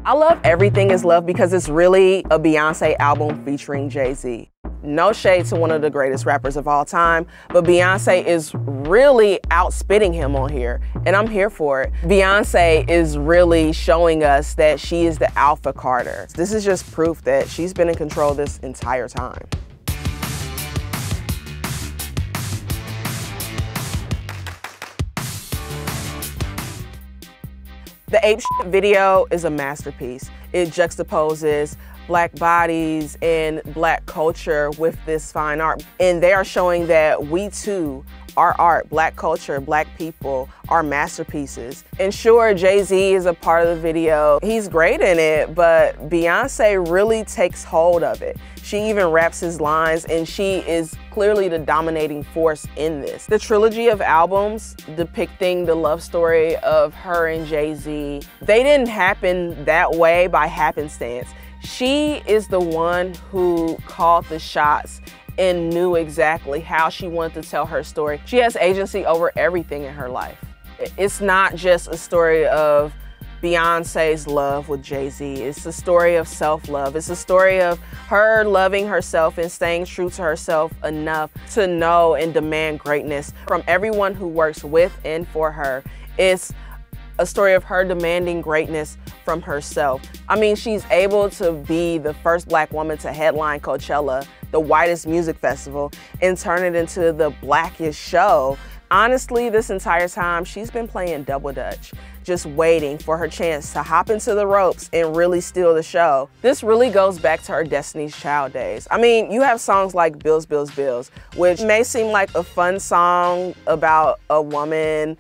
I love Everything Is Love because it's really a Beyonce album featuring Jay-Z. No shade to one of the greatest rappers of all time, but Beyonce is really outspitting him on here, and I'm here for it. Beyonce is really showing us that she is the alpha Carter. This is just proof that she's been in control this entire time. The Apes video is a masterpiece. It juxtaposes Black bodies and Black culture with this fine art. And they are showing that we too, our art, Black culture, Black people, are masterpieces. And sure, Jay-Z is a part of the video. He's great in it, but Beyonce really takes hold of it. She even raps his lines, and she is clearly the dominating force in this. The trilogy of albums depicting the love story of her and Jay-Z, they didn't happen that way by happenstance. She is the one who called the shots and knew exactly how she wanted to tell her story. She has agency over everything in her life. It's not just a story of Beyonce's love with Jay-Z. It's a story of self-love. It's a story of her loving herself and staying true to herself enough to know and demand greatness from everyone who works with and for her. It's a story of her demanding greatness from herself. I mean, she's able to be the first Black woman to headline Coachella, the whitest music festival, and turn it into the blackest show. Honestly, this entire time, she's been playing double dutch, just waiting for her chance to hop into the ropes and really steal the show. This really goes back to her Destiny's Child days. I mean, you have songs like Bills, Bills, Bills, which may seem like a fun song about a woman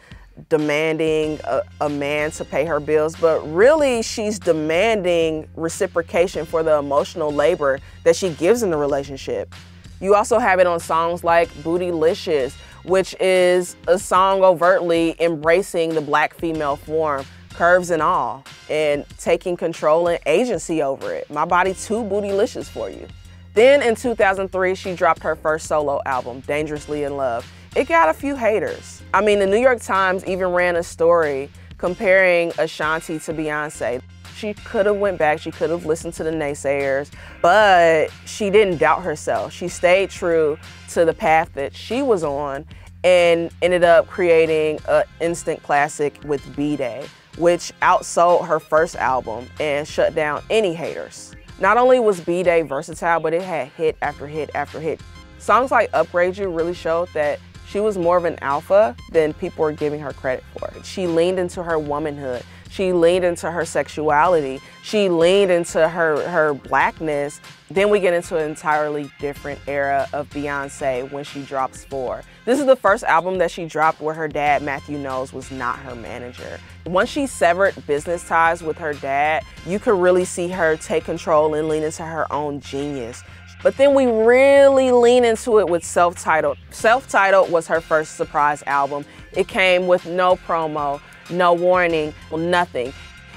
demanding a man to pay her bills, but really she's demanding reciprocation for the emotional labor that she gives in the relationship. You also have it on songs like Bootylicious, which is a song overtly embracing the Black female form, curves and all, and taking control and agency over it. My body too bootylicious for you. Then in 2003, she dropped her first solo album, Dangerously in Love. It got a few haters. I mean, the New York Times even ran a story comparing Ashanti to Beyonce. She could have went back, she could have listened to the naysayers, but she didn't doubt herself. She stayed true to the path that she was on and ended up creating an instant classic with B-Day, which outsold her first album and shut down any haters. Not only was B-Day versatile, but it had hit after hit after hit. Songs like Upgrade You really showed that she was more of an alpha than people were giving her credit for. She leaned into her womanhood. She leaned into her sexuality. She leaned into her Blackness. Then we get into an entirely different era of Beyonce when she drops 4. This is the first album that she dropped where her dad, Matthew Knowles, was not her manager. Once she severed business ties with her dad, you could really see her take control and lean into her own genius. But then we really lean into it with Self-Titled. Self-Titled was her first surprise album. It came with no promo, no warning, nothing.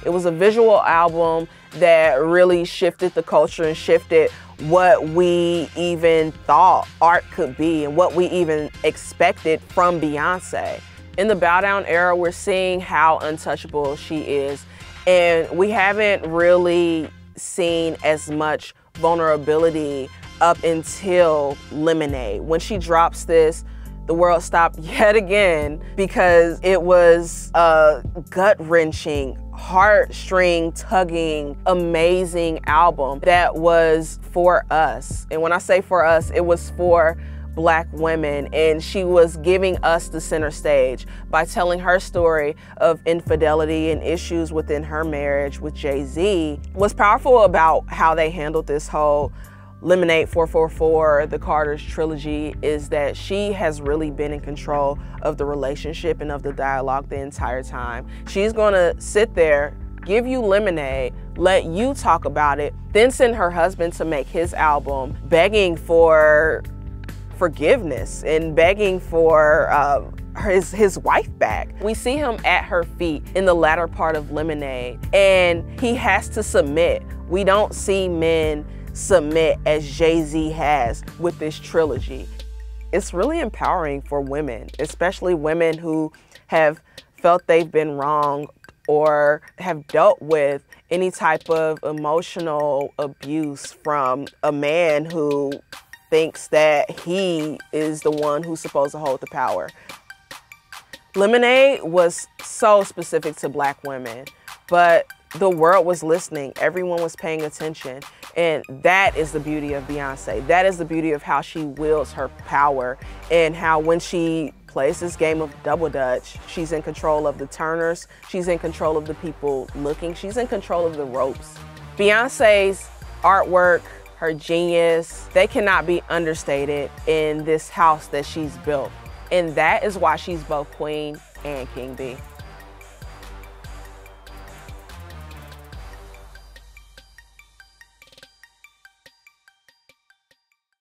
It was a visual album that really shifted the culture and shifted what we even thought art could be and what we even expected from Beyonce. In the Bow Down era, we're seeing how untouchable she is, and we haven't really seen as much vulnerability up until Lemonade. When she drops this, the world stopped yet again because it was a gut-wrenching, heartstring tugging, amazing album that was for us. And when I say for us, it was for Black women, and she was giving us the center stage by telling her story of infidelity and issues within her marriage with Jay-Z. What's powerful about how they handled this whole Lemonade 444, the Carter's trilogy, is that she has really been in control of the relationship and of the dialogue the entire time. She's gonna sit there, give you Lemonade, let you talk about it, then send her husband to make his album, begging for forgiveness and begging for his wife back. We see him at her feet in the latter part of Lemonade, and he has to submit. We don't see men submit as Jay-Z has with this trilogy. It's really empowering for women, especially women who have felt they've been wrong or have dealt with any type of emotional abuse from a man who thinks that he is the one who's supposed to hold the power. Lemonade was so specific to Black women, but the world was listening. Everyone was paying attention. And that is the beauty of Beyonce. That is the beauty of how she wields her power, and how when she plays this game of double dutch, she's in control of the turners, she's in control of the people looking, she's in control of the ropes. Beyonce's artwork, her genius, they cannot be understated in this house that she's built. And that is why she's both queen and king bee.